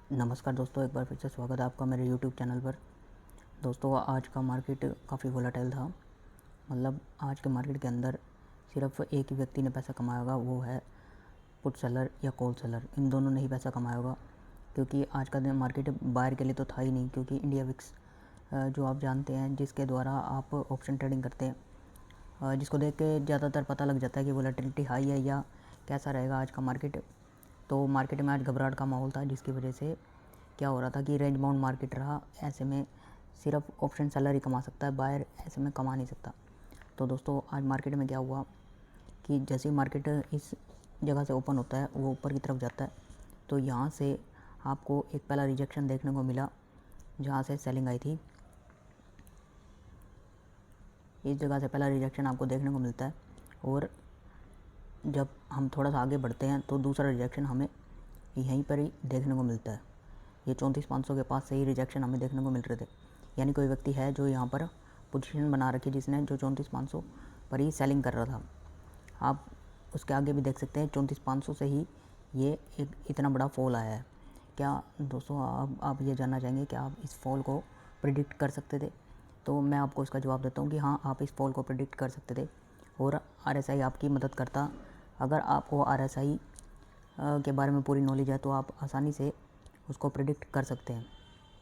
नमस्कार दोस्तों, एक बार फिर से स्वागत है आपका मेरे यूट्यूब चैनल पर। दोस्तों, आज का मार्केट काफ़ी वोलेटाइल था। मतलब आज के मार्केट के अंदर सिर्फ एक ही व्यक्ति ने पैसा कमाया होगा, वो है पुट सेलर या कॉल सेलर। इन दोनों ने ही पैसा कमाया होगा, क्योंकि आज का दिन मार्केट बायर के लिए तो था ही नहीं। क्योंकि इंडिया विक्स जो आप जानते हैं, जिसके द्वारा आप ऑप्शन ट्रेडिंग करते हैं, जिसको देख के ज़्यादातर पता लग जाता है कि वोलेटिलिटी हाई है या कैसा रहेगा आज का मार्केट। तो मार्केट में आज घबराहट का माहौल था, जिसकी वजह से क्या हो रहा था कि रेंज बाउंड मार्केट रहा। ऐसे में सिर्फ ऑप्शन सेलर ही कमा सकता है, बायर ऐसे में कमा नहीं सकता। तो दोस्तों, आज मार्केट में क्या हुआ कि जैसे ही मार्केट इस जगह से ओपन होता है, वो ऊपर की तरफ जाता है, तो यहाँ से आपको एक पहला रिजेक्शन देखने को मिला, जहाँ से सेलिंग आई थी। इस जगह से पहला रिजेक्शन आपको देखने को मिलता है, और जब हम थोड़ा सा आगे बढ़ते हैं तो दूसरा रिजेक्शन हमें यहीं पर ही देखने को मिलता है। ये 34,500 के पास से ही रिजेक्शन हमें देखने को मिल रहे थे। यानी कोई व्यक्ति है जो यहाँ पर पोजीशन बना रखी, जिसने जो 34,500 पर ही सेलिंग कर रहा था। आप उसके आगे भी देख सकते हैं, 34,500 से ही ये एक इतना बड़ा फॉल आया है। क्या दोस्तों, आप ये जानना चाहेंगे कि आप इस फॉल को प्रिडिक्ट कर सकते थे? तो मैं आपको इसका जवाब देता हूँ कि हाँ, आप इस फॉल को प्रिडिक्ट कर सकते थे, और RSI आपकी मदद करता। अगर आपको RSI के बारे में पूरी नॉलेज है तो आप आसानी से उसको प्रिडिक्ट कर सकते हैं।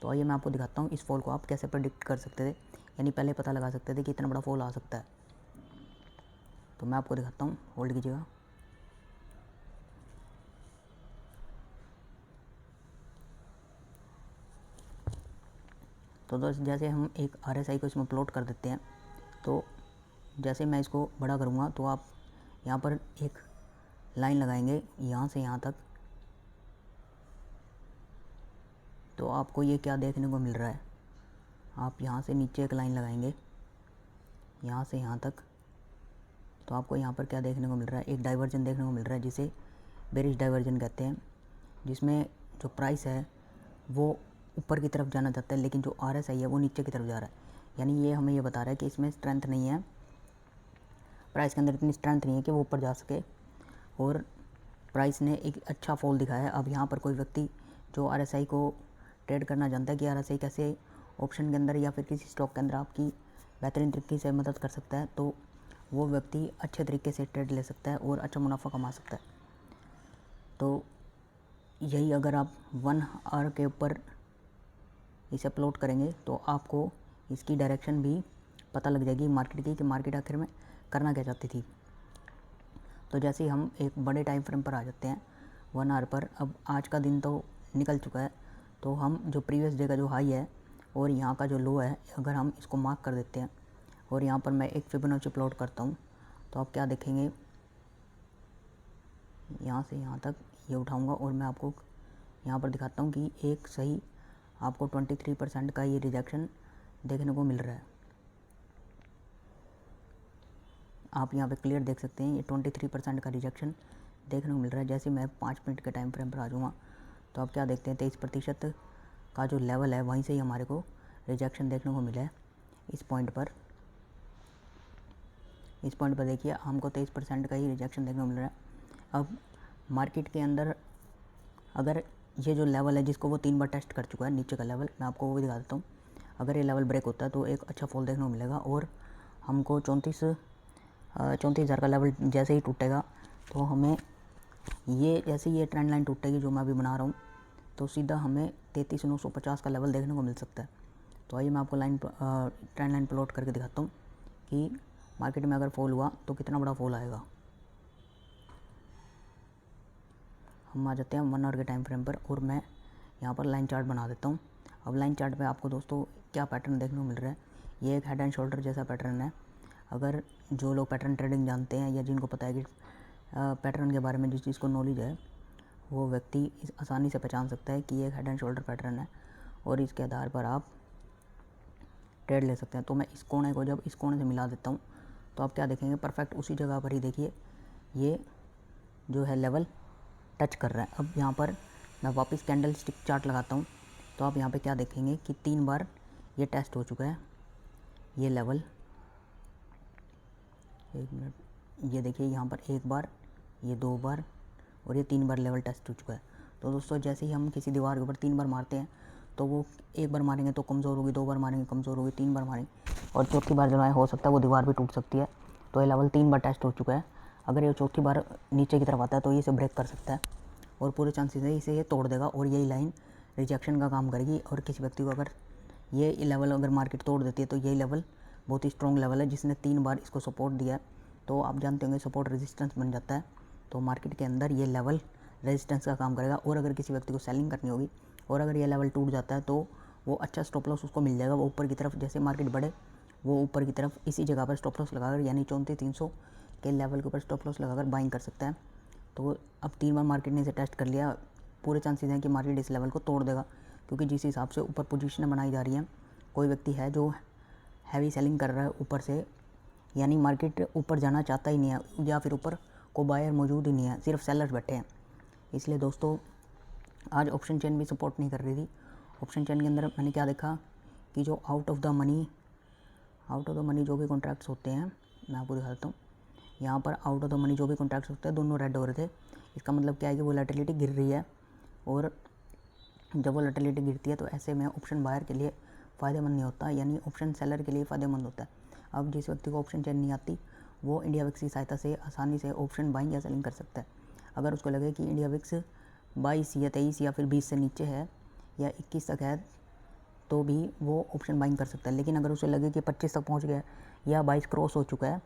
तो आइए मैं आपको दिखाता हूँ इस फॉल को आप कैसे प्रिडिक्ट कर सकते थे, यानी पहले पता लगा सकते थे कि इतना बड़ा फॉल आ सकता है। तो मैं आपको दिखाता हूँ, होल्ड कीजिएगा। तो दोस्त, जैसे हम एक RSI को इसमें प्लॉट कर देते हैं, तो जैसे मैं इसको बड़ा करूँगा तो आप यहाँ पर एक लाइन लगाएंगे यहाँ से यहाँ तक। तो आपको ये क्या देखने को मिल रहा है, आप यहाँ से नीचे एक लाइन लगाएंगे यहाँ से यहाँ तक, तो आपको यहाँ पर क्या देखने को मिल रहा है, एक डाइवर्जन देखने को मिल रहा है, जिसे बेरिश डाइवर्जन कहते हैं, जिसमें जो प्राइस है वो ऊपर की तरफ जाना चाहता है, लेकिन जो RSI है वो नीचे की तरफ जा रहा है। यानी ये हमें ये बता रहा है कि इसमें स्ट्रेंथ नहीं है, प्राइस के अंदर इतनी स्ट्रेंथ नहीं है कि वो ऊपर जा सके, और प्राइस ने एक अच्छा फॉल दिखाया है। अब यहाँ पर कोई व्यक्ति जो RSI को ट्रेड करना जानता है कि RSI कैसे ऑप्शन के अंदर या फिर किसी स्टॉक के अंदर आपकी बेहतरीन तरीके से मदद कर सकता है, तो वो व्यक्ति अच्छे तरीके से ट्रेड ले सकता है और अच्छा मुनाफा कमा सकता है। तो यही अगर आप 1 आवर के ऊपर इसे प्लॉट करेंगे तो आपको इसकी डायरेक्शन भी पता लग जाएगी मार्केट की, कि मार्केट आखिर में करना क्या चाहती थी। तो जैसे ही हम एक बड़े टाइम फ्रेम पर आ जाते हैं 1 आवर पर, अब आज का दिन तो निकल चुका है, तो हम जो प्रीवियस डे का जो हाई है और यहाँ का जो लो है, अगर हम इसको मार्क कर देते हैं और यहाँ पर मैं एक फिबोनाची प्लॉट करता हूँ, तो आप क्या देखेंगे, यहाँ से यहाँ तक ये उठाऊँगा और मैं आपको यहाँ पर दिखाता हूँ कि एक सही आपको 23% का ये रिजेक्शन देखने को मिल रहा है। आप यहाँ पे क्लियर देख सकते हैं, ये 23% का रिजेक्शन देखने को मिल रहा है। जैसे मैं 5 मिनट के टाइम फ्रेम पर आ जाऊँगा, तो आप क्या देखते हैं, 23% का जो लेवल है वहीं से ही हमारे को रिजेक्शन देखने को मिला है। इस पॉइंट पर देखिए, हमको 23% का ही रिजेक्शन देखने को मिल रहा है। अब मार्केट के अंदर अगर ये जो लेवल है, जिसको वो 3 बार टेस्ट कर चुका है, नीचे का लेवल, मैं आपको वो भी दिखा देता हूँ। अगर ये लेवल ब्रेक होता है तो एक अच्छा फॉल देखने को मिलेगा, और हमको 34,000 का लेवल जैसे ही टूटेगा, तो हमें ये जैसे ये ट्रेंड लाइन टूटेगी जो मैं अभी बना रहा हूँ, तो सीधा हमें 33,950 का लेवल देखने को मिल सकता है। तो आइए मैं आपको ट्रेंड लाइन प्लॉट करके दिखाता हूँ कि मार्केट में अगर फॉल हुआ तो कितना बड़ा फॉल आएगा। हम आ जाते हैं 1 आवर के टाइम फ्रेम पर, और मैं यहाँ पर लाइन चार्ट बना देता हूँ। अब लाइन चार्ट पे आपको दोस्तों क्या पैटर्न देखने को मिल रहा है, ये एक हेड एंड शोल्डर जैसा पैटर्न है। अगर जो लोग पैटर्न ट्रेडिंग जानते हैं या जिनको पता है कि पैटर्न के बारे में जिस चीज़ को नॉलेज है, वो व्यक्ति आसानी से पहचान सकता है कि ये एक हेड एंड शोल्डर पैटर्न है, और इसके आधार पर आप ट्रेड ले सकते हैं। तो मैं इस कोने को जब इस कोने से मिला देता हूँ, तो आप क्या देखेंगे, परफेक्ट उसी जगह पर ही देखिए ये जो है लेवल टच कर रहा है। अब यहाँ पर मैं वापस कैंडल स्टिक चार्ट लगाता हूँ, तो आप यहाँ पे क्या देखेंगे कि 3 बार ये टेस्ट हो चुका है, ये लेवल। 1 मिनट, ये देखिए यहाँ पर 1 बार, ये 2 बार, और ये 3 बार लेवल टेस्ट हो चुका है। तो दोस्तों जैसे ही हम किसी दीवार के ऊपर 3 बार मारते हैं तो वो एक बार मारेंगे तो कमज़ोर होगी, 2 बार मारेंगे कमज़ोर होगी, 3 बार मारेंगे और चौथी बार जो है हो सकता है वो दीवार भी टूट सकती है। तो ये लेवल 3 बार टेस्ट हो चुका है। अगर ये चौथी बार नीचे की तरफ आता है तो ये इसे ब्रेक कर सकता है और पूरे चांसेस है इसे ये तोड़ देगा और यही लाइन रिजेक्शन का काम करेगी। और किसी व्यक्ति को अगर ये लेवल अगर मार्केट तोड़ देती है तो यही लेवल बहुत ही स्ट्रॉन्ग लेवल है जिसने 3 बार इसको सपोर्ट दिया है। तो आप जानते होंगे सपोर्ट रेजिस्टेंस बन जाता है, तो मार्केट के अंदर ये लेवल रेजिस्टेंस का काम करेगा। और अगर किसी व्यक्ति को सेलिंग करनी होगी और अगर ये लेवल टूट जाता है तो वो अच्छा स्टॉप लॉस उसको मिल जाएगा। वो ऊपर की तरफ जैसे मार्केट बढ़े वो ऊपर की तरफ इसी जगह पर स्टॉप लॉस लगाकर यानी 34,300 के लेवल के ऊपर स्टॉप लॉस लगाकर बाइंग कर सकता है। तो अब 3 बार मार्केट ने इसे टेस्ट कर लिया, पूरे चांसेस हैं कि मार्केट इस लेवल को तोड़ देगा, क्योंकि जिस हिसाब से ऊपर पोजीशनें बनाई जा रही हैं, कोई व्यक्ति है जो हैवी सेलिंग कर रहा है ऊपर से, यानी मार्केट ऊपर जाना चाहता ही नहीं है या फिर ऊपर को बायर मौजूद ही नहीं है, सिर्फ सेलर्स बैठे हैं। इसलिए दोस्तों आज ऑप्शन चेन भी सपोर्ट नहीं कर रही थी। ऑप्शन चेन के अंदर मैंने क्या देखा कि जो आउट ऑफ द मनी जो भी कॉन्ट्रैक्ट्स होते हैं, मैं आपको दिखाता हूँ। यहाँ पर आउट ऑफ द मनी जो भी कॉन्ट्रैक्ट्स होते हैं दोनों रेड हो रहे थे। इसका मतलब क्या है कि वोलेटिलिटी गिर रही है और जब वोलेटिलिटी गिरती है तो ऐसे में ऑप्शन बायर के लिए फ़ायदेमंद नहीं होता, यानी ऑप्शन सेलर के लिए फ़ायदेमंद होता है। अब जिस व्यक्ति को ऑप्शन चेन नहीं आती वो इंडिया विक्स की सहायता से आसानी से ऑप्शन बाइंग या सेलिंग कर सकता है। अगर उसको लगे कि इंडिया विक्स 22 या 23 या फिर 20 से नीचे है या 21 तक है तो भी वो ऑप्शन बाइंग कर सकता है। लेकिन अगर उसे लगे कि 25 तक पहुंच गया या 22 क्रॉस हो चुका है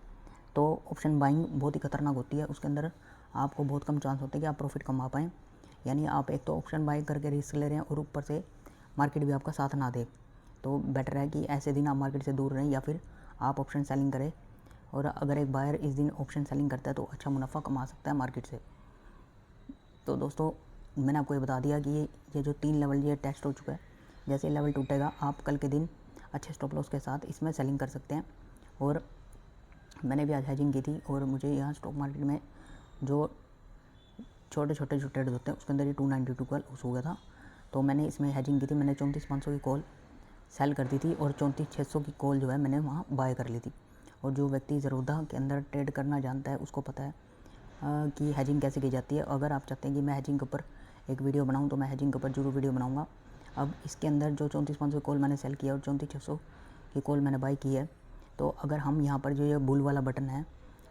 तो ऑप्शन बाइंग बहुत ही खतरनाक होती है। उसके अंदर आपको बहुत कम चांस होते हैं कि आप प्रॉफिट कमा पाएँ, यानी आप एक तो ऑप्शन बाइंग करके रिस्क ले रहे हैं और ऊपर से मार्केट भी आपका साथ ना दे। तो बेटर है कि ऐसे दिन आप मार्केट से दूर रहें या फिर आप ऑप्शन सेलिंग करें। और अगर एक बायर इस दिन ऑप्शन सेलिंग करता है तो अच्छा मुनाफा कमा सकता है मार्केट से। तो दोस्तों मैंने आपको ये बता दिया कि ये जो 3 लेवल ये टेस्ट हो चुका है। जैसे लेवल टूटेगा आप कल के दिन अच्छे स्टॉप लॉस के साथ इसमें सेलिंग कर सकते हैं। और मैंने भी आज हेजिंग की थी और मुझे यहाँ स्टॉक मार्केट में जो छोटे छोटे जो ट्रेड होते हैं उसके अंदर ये 292 का लॉस हो गया था। तो मैंने इसमें हेजिंग की थी, मैंने 34,500 की कॉल सेल कर दी थी और 34,600 की कॉल जो है मैंने वहाँ बाय कर ली थी। और जो व्यक्ति ज़रूरत के अंदर ट्रेड करना जानता है उसको पता है कि हेजिंग कैसे की जाती है। अगर आप चाहते हैं कि मैं हेजिंग के ऊपर एक वीडियो बनाऊं तो मैं हेजिंग के ऊपर जरूर वीडियो बनाऊंगा। अब इसके अंदर जो 34,500 कॉल मैंने सेल किया और 34,600 की कॉल मैंने बाई की है, तो अगर हम यहाँ पर जो ये बुल वाला बटन है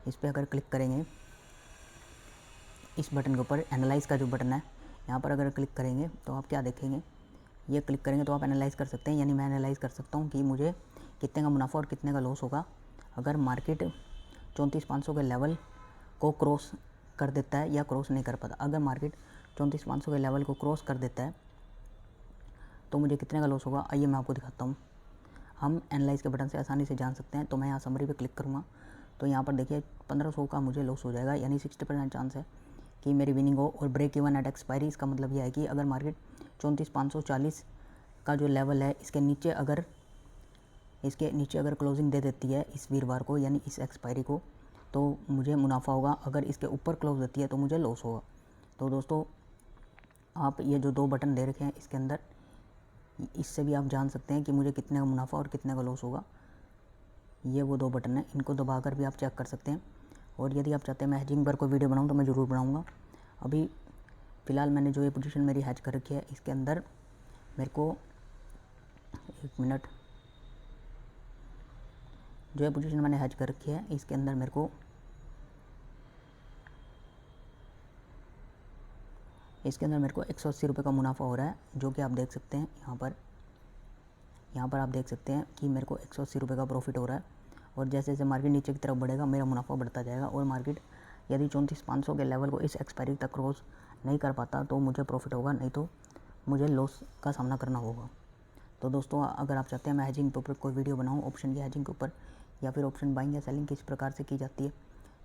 इस पर अगर क्लिक करेंगे, इस बटन के ऊपर एनालाइज़ का जो बटन है यहाँ पर अगर क्लिक करेंगे तो आप क्या देखेंगे, ये क्लिक करेंगे तो आप एनालाइज़ कर सकते हैं, यानी मैं एनालाइज़ कर सकता हूँ कि मुझे कितने का मुनाफा और कितने का लॉस होगा अगर मार्केट 34,500 के लेवल को क्रॉस कर देता है या क्रॉस नहीं कर पाता। अगर मार्केट 34,500 के लेवल को क्रॉस कर देता है तो मुझे कितने का लॉस होगा, आइए मैं आपको दिखाता हूँ। हम एनालाइज़ के बटन से आसानी से जान सकते हैं। तो मैं यहाँ समरी पे क्लिक करूँगा तो यहाँ पर देखिए 1500 का मुझे लॉस हो जाएगा, यानी 60% चांस है कि मेरी विनिंग हो। और ब्रेक इवन एट एक्सपायरी, इसका मतलब यह है कि अगर मार्केट 34,540 का जो लेवल है इसके नीचे अगर क्लोजिंग दे देती है इस वीरवार को यानी इस एक्सपायरी को, तो मुझे मुनाफा होगा। अगर इसके ऊपर क्लोज देती है तो मुझे लॉस होगा। तो दोस्तों आप ये जो 2 बटन दे रखे हैं इसके अंदर, इससे भी आप जान सकते हैं कि मुझे कितने का मुनाफा और कितने का लॉस होगा। ये वो 2 बटन हैं, इनको दबाकर भी आप चेक कर सकते हैं। और यदि आप चाहते हैं मैं हेजिंग पर कोई वीडियो बनाऊँ तो मैं ज़रूर बनाऊँगा। अभी फ़िलहाल मैंने जो ये पोजीशन मेरी हैज कर रखी है इसके अंदर मेरे को 1 मिनट, जो ये पोजीशन मैंने हैज कर रखी है इसके अंदर मेरे को ₹180 का मुनाफा हो रहा है, जो कि आप देख सकते हैं यहाँ पर आप देख सकते हैं कि मेरे को ₹180 का प्रॉफिट हो रहा है। और जैसे जैसे मार्केट नीचे की तरफ बढ़ेगा मेरा मुनाफा बढ़ता जाएगा। और मार्केट यदि 34,500 के लेवल को इस एक्सपायरी तक क्रॉस नहीं कर पाता तो मुझे प्रॉफिट होगा, नहीं तो मुझे लॉस का सामना करना होगा। तो दोस्तों अगर आप चाहते हैं मैं हेजिंग के ऊपर कोई वीडियो बनाऊँ, ऑप्शन की हेजिंग के ऊपर या फिर ऑप्शन बाइंग या सेलिंग किस प्रकार से की जाती है,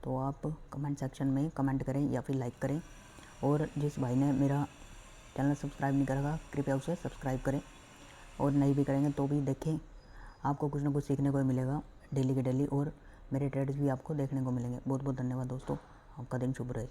तो आप कमेंट सेक्शन में कमेंट करें या फिर लाइक करें। और जिस भाई ने मेरा चैनल सब्सक्राइब नहीं करेगा कृपया उसे सब्सक्राइब करें, और नहीं भी करेंगे तो भी देखें, आपको कुछ ना कुछ सीखने को मिलेगा डेली के डेली, और मेरे ट्रेड्स भी आपको देखने को मिलेंगे। बहुत बहुत धन्यवाद दोस्तों, आपका दिन शुभ रहे।